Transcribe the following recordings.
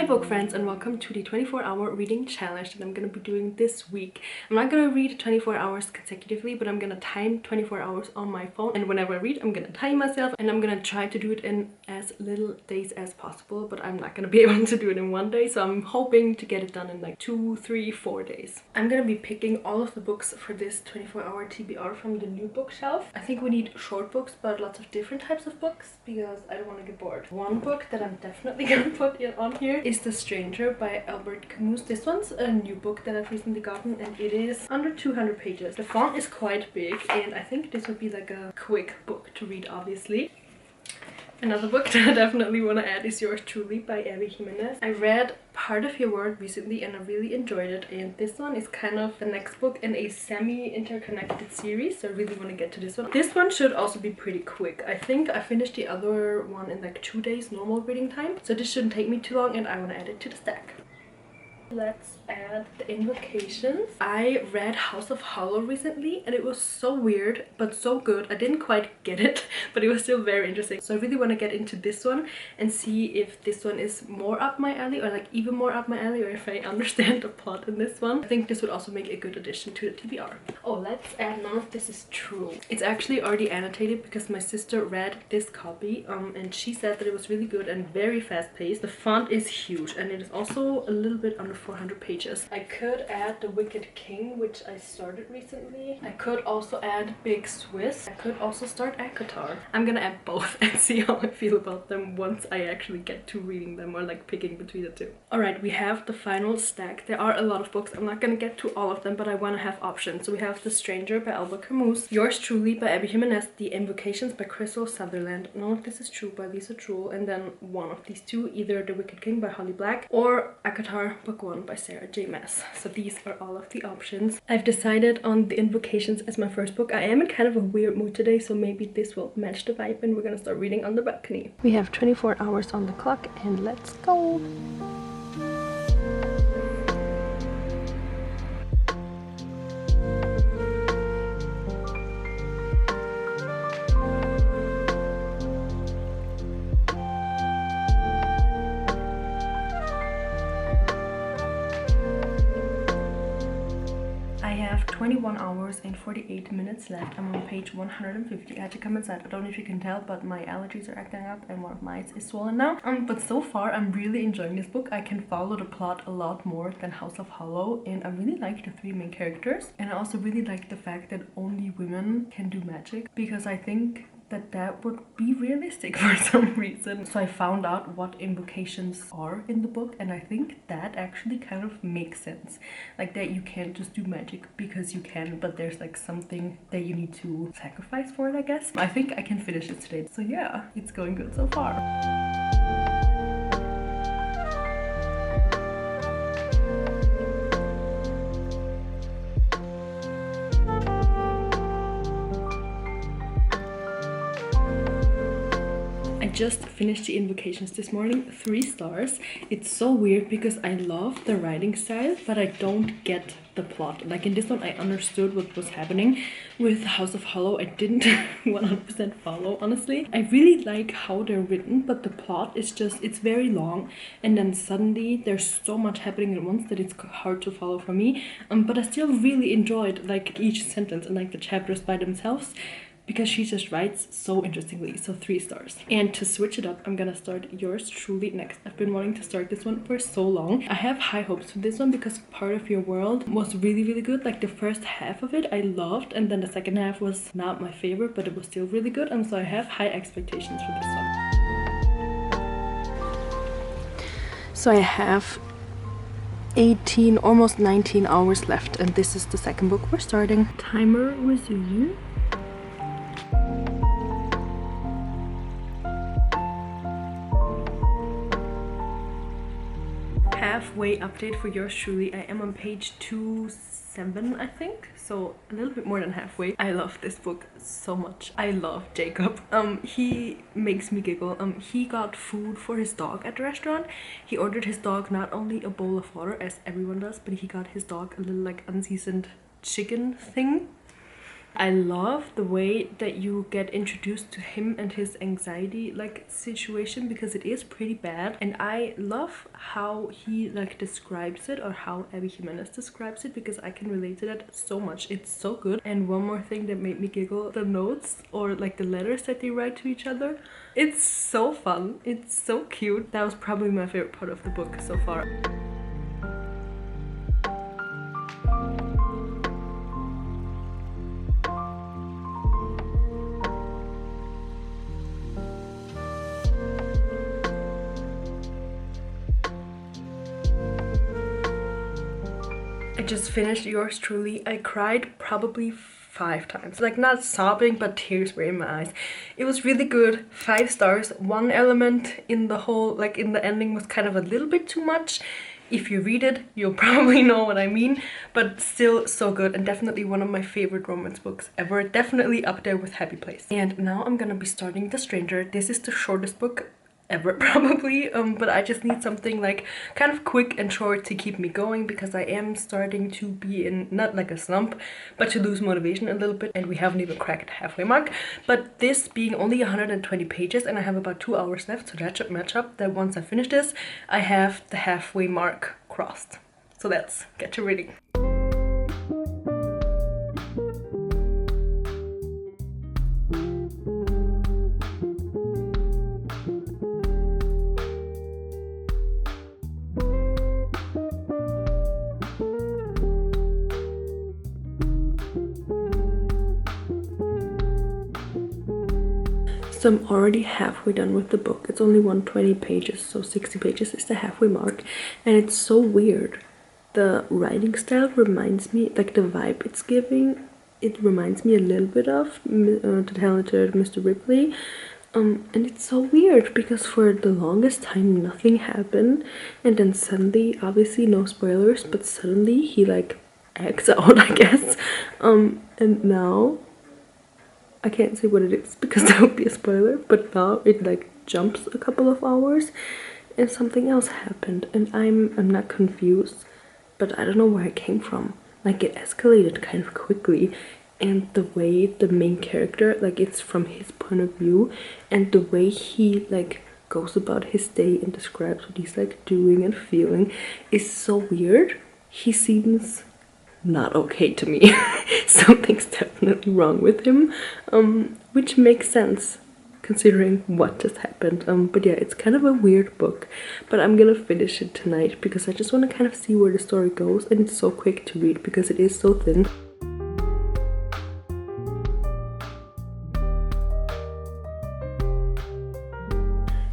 book friends, and welcome to the 24-hour reading challenge that I'm gonna be doing this week. I'm not gonna read 24 hours consecutively, but I'm gonna time 24 hours on my phone, and whenever I read I'm gonna time myself, and I'm gonna try to do it in as little days as possible, but I'm not gonna be able to do it in one day, so I'm hoping to get it done in like 2, 3, 4 days. I'm gonna be picking all of the books for this 24-hour TBR from the new bookshelf. I think we need short books, but lots of different types of books because I don't want to get bored. One book that I'm definitely gonna put on here is The Stranger by Albert Camus. This one's a new book that I've recently gotten, and it is under 200 pages. The font is quite big, and I think this would be like a quick book to read, obviously. Another book that I definitely want to add is Yours Truly by Abby Jimenez. I read Part of Your World recently and I really enjoyed it, and this one is kind of the next book in a semi-interconnected series, so I really want to get to this one. This one should also be pretty quick. I think I finished the other one in like 2 days normal reading time, so this shouldn't take me too long, and I want to add it to the stack. Let's add the invocations. I read House of Hollow recently and it was so weird but so good. I didn't quite get it, but it was still very interesting. So I really want to get into this one and see if this one is more up my alley, or like even more up my alley, or if I understand the plot in this one. I think this would also make a good addition to the TBR. Oh, let's add None of This Is True. It's actually already annotated because my sister read this copy and she said that it was really good and very fast paced. The font is huge and it is also a little bit under 400 pages. I could add The Wicked King, which I started recently. I could also add Big Swiss. I could also start ACOTAR. I'm gonna add both and see how I feel about them once I actually get to reading them, or like picking between the two. Alright, we have the final stack. There are a lot of books. I'm not gonna get to all of them, but I want to have options. So we have The Stranger by Albert Camus, Yours Truly by Abby Jimenez, The Invocations by Crystal Sutherland, None of This Is True by Lisa Jewell, and then one of these two, either The Wicked King by Holly Black or ACOTAR Book 1 by Sarah J. Maas. So these are all of the options. I've decided on The Invocations as my first book. I am in kind of a weird mood today, so maybe this will match the vibe and we're gonna start reading on the balcony. We have 24 hours on the clock and let's go! I have 21 hours and 48 minutes left. I'm on page 150. I had to come inside. I don't know if you can tell, but my allergies are acting up and one of my eyes is swollen now. But so far I'm really enjoying this book. I can follow the plot a lot more than House of Hollow, and I really like the three main characters. And I also really like the fact that only women can do magic, because I think that would be realistic for some reason. So I found out what invocations are in the book, and I think that actually kind of makes sense. Like that you can't just do magic because you can, but there's like something that you need to sacrifice for it, I guess. I think I can finish it today. So yeah, it's going good so far. I just finished The Invocations this morning, 3 stars. It's so weird because I love the writing style, but I don't get the plot. Like in this one I understood what was happening. With House of Hollow I didn't 100% follow, honestly. I really like how they're written, but the plot is just, it's very long, and then suddenly there's so much happening at once that it's hard to follow for me. But I still really enjoyed like each sentence and like the chapters by themselves, because she just writes so interestingly. So 3 stars. And to switch it up, I'm gonna start Yours Truly next. I've been wanting to start this one for so long. I have high hopes for this one because Part of Your World was really good. Like the first half of it I loved, and then the second half was not my favorite, but it was still really good, and so I have high expectations for this one. So I have 18, almost 19 hours left, and this is the second book we're starting. Timer resuming. Halfway update for Yours Truly. I am on page 27, I think, so a little bit more than halfway. I love this book so much. I love Jacob. He makes me giggle. He got food for his dog at the restaurant. He ordered his dog not only a bowl of water, as everyone does, but he got his dog a little like unseasoned chicken thing. I love the way that you get introduced to him and his anxiety like situation, because it is pretty bad, and I love how he like describes it, or how Abby Jimenez describes it, because I can relate to that so much. It's so good. And one more thing that made me giggle, the notes or like the letters that they write to each other. It's so fun, it's so cute. That was probably my favorite part of the book so far. I just finished Yours Truly. I cried probably 5 times. Like, not sobbing, but tears were in my eyes. It was really good. 5 stars. One element in the whole, like in the ending, was kind of a little bit too much. If you read it, you'll probably know what I mean, but still so good, and definitely one of my favorite romance books ever. Definitely up there with Happy Place. And now I'm gonna be starting The Stranger. This is the shortest book ever probably, but I just need something like kind of quick and short to keep me going, because I am starting to be in not like a slump, but to lose motivation a little bit, and we haven't even cracked the halfway mark. But this being only 120 pages and I have about 2 hours left, so that should match up that once I finish this I have the halfway mark crossed. So let's get to reading. So I'm already halfway done with the book. It's only 120 pages, so 60 pages is the halfway mark. And it's so weird. The writing style reminds me, like the vibe it's giving, it reminds me a little bit of The Talented Mr. Ripley. And it's so weird, because for the longest time nothing happened, and then suddenly, obviously no spoilers, but suddenly he like acts out, I guess. And now I can't say what it is because that would be a spoiler, but now it like jumps a couple of hours and something else happened, and I'm not confused, but I don't know where it came from. Like, it escalated kind of quickly, and the way the main character, like, it's from his point of view, and the way he like goes about his day and describes what he's like doing and feeling is so weird. He seems not okay to me. Something's definitely wrong with him, which makes sense considering what just happened. But yeah, it's kind of a weird book, but I'm gonna finish it tonight because I just want to kind of see where the story goes, and it's so quick to read because it is so thin.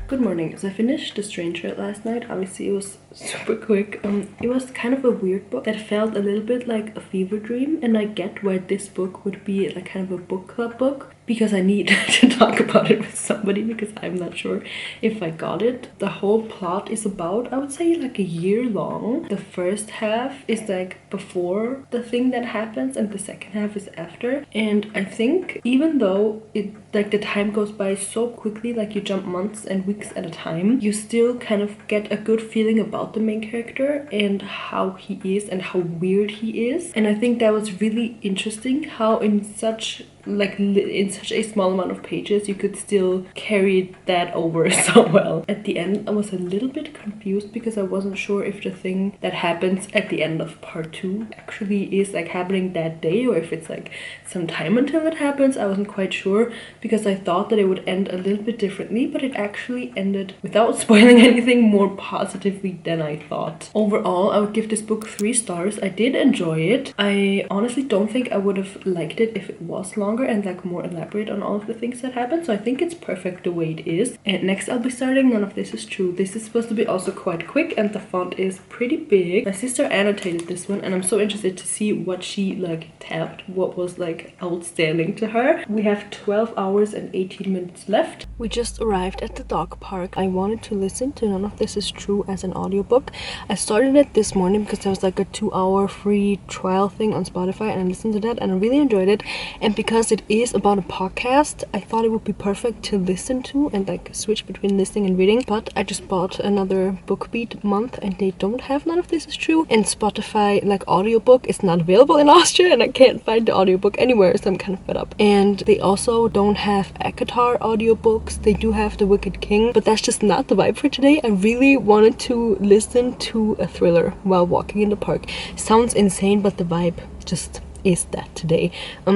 Good morning. So I finished The Stranger last night. Obviously it was super quick. It was kind of a weird book that felt a little bit like a fever dream, and I get why this book would be like kind of a book club book, because I need to talk about it with somebody, because I'm not sure if I got it. The whole plot is about, I would say, like a year long. The first half is like before the thing that happens, and the second half is after. And I think even though it like the time goes by so quickly, like you jump months and weeks at a time, you still kind of get a good feeling about the main character and how he is and how weird he is. And I think that was really interesting, how in such a small amount of pages you could still carry that over so well. At the end I was a little bit confused because I wasn't sure if the thing that happens at the end of part 2 actually is like happening that day, or if it's like some time until it happens. I wasn't quite sure because I thought that it would end a little bit differently, but it actually ended, without spoiling anything, more positively than I thought. Overall, I would give this book 3 stars. I did enjoy it. I honestly don't think I would have liked it if it was longer and like more elaborate on all of the things that happen, so I think it's perfect the way it is. And next I'll be starting None of This Is True. This is supposed to be also quite quick, and the font is pretty big. My sister annotated this one, and I'm so interested to see what she like tapped, what was like outstanding to her. We have 12 hours and 18 minutes left. We just arrived at the dog park. I wanted to listen to None of This Is True as an audiobook. I started it this morning because there was like a 2-hour free trial thing on Spotify, and I listened to that and I really enjoyed it. And because because it is about a podcast, I thought it would be perfect to listen to and like switch between listening and reading. But I just bought another BookBeat month and they don't have None of This Is True. And Spotify like audiobook is not available in Austria and I can't find the audiobook anywhere, so I'm kind of fed up. And they also don't have ACOTAR audiobooks. They do have The Wicked King, but that's just not the vibe for today. I really wanted to listen to a thriller while walking in the park. Sounds insane, but the vibe just is that today.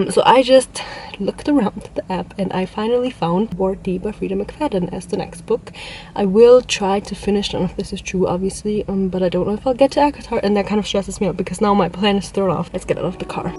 So I just looked around the app and I finally found Ward D by Frida McFadden as the next book. I will try to finish None of This Is True, obviously, but I don't know if I'll get to ACOTAR, and that kind of stresses me out because now my plan is thrown off. Let's get out of the car.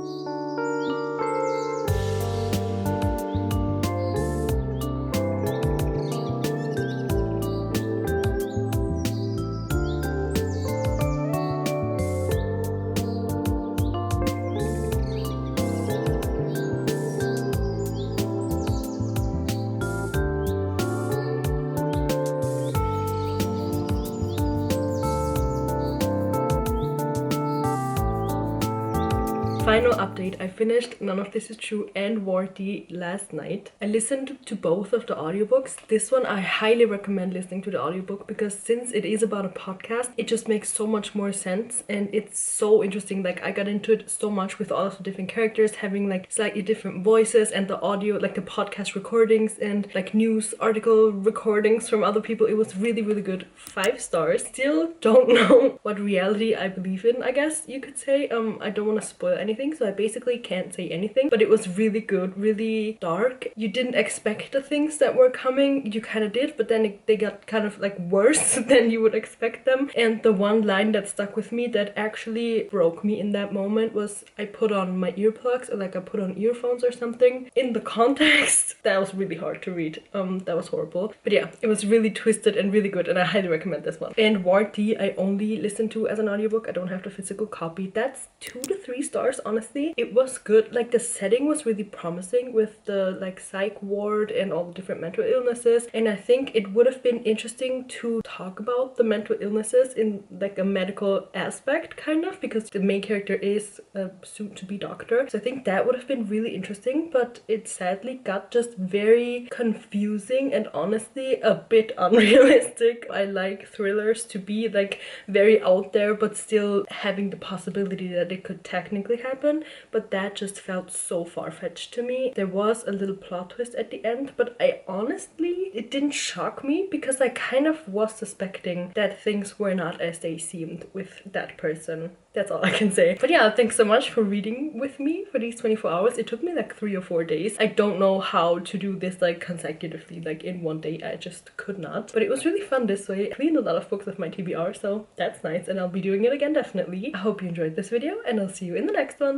Final update, I finished None of This Is True and Ward D last night. I listened to both of the audiobooks. This one I highly recommend listening to the audiobook because since it is about a podcast, it just makes so much more sense and it's so interesting. Like I got into it so much with all of the different characters having like slightly different voices, and the audio, like the podcast recordings and like news article recordings from other people. It was really, really good. 5 stars. Still don't know what reality I believe in, I guess you could say. I don't want to spoil anything, so I basically can't say anything, but it was really good, really dark. You didn't expect the things that were coming, you kind of did, but then they got kind of like worse than you would expect them. And the one line that stuck with me that actually broke me in that moment was I put on my earplugs, or like I put on earphones or something. In the context, that was really hard to read. That was horrible. But yeah, it was really twisted and really good, and I highly recommend this one. And Ward D I only listened to as an audiobook. I don't have the physical copy. That's 2 to 3 stars, honestly. It was good. Like the setting was really promising with the like psych ward and all the different mental illnesses, and I think it would have been interesting to talk about the mental illnesses in like a medical aspect, kind of, because the main character is a soon-to-be doctor. So I think that would have been really interesting, but it sadly got just very confusing and honestly a bit unrealistic. I like thrillers to be like very out there but still having the possibility that it could technically happen, but that just felt so far-fetched to me. There was a little plot twist at the end, but it didn't shock me because I kind of was suspecting that things were not as they seemed with that person. That's all I can say. But yeah, thanks so much for reading with me for these 24 hours. It took me like 3 or 4 days. I don't know how to do this like consecutively, like in one day. I just could not. But it was really fun this way. I cleaned a lot of books with my TBR, so that's nice. And I'll be doing it again, definitely. I hope you enjoyed this video and I'll see you in the next one.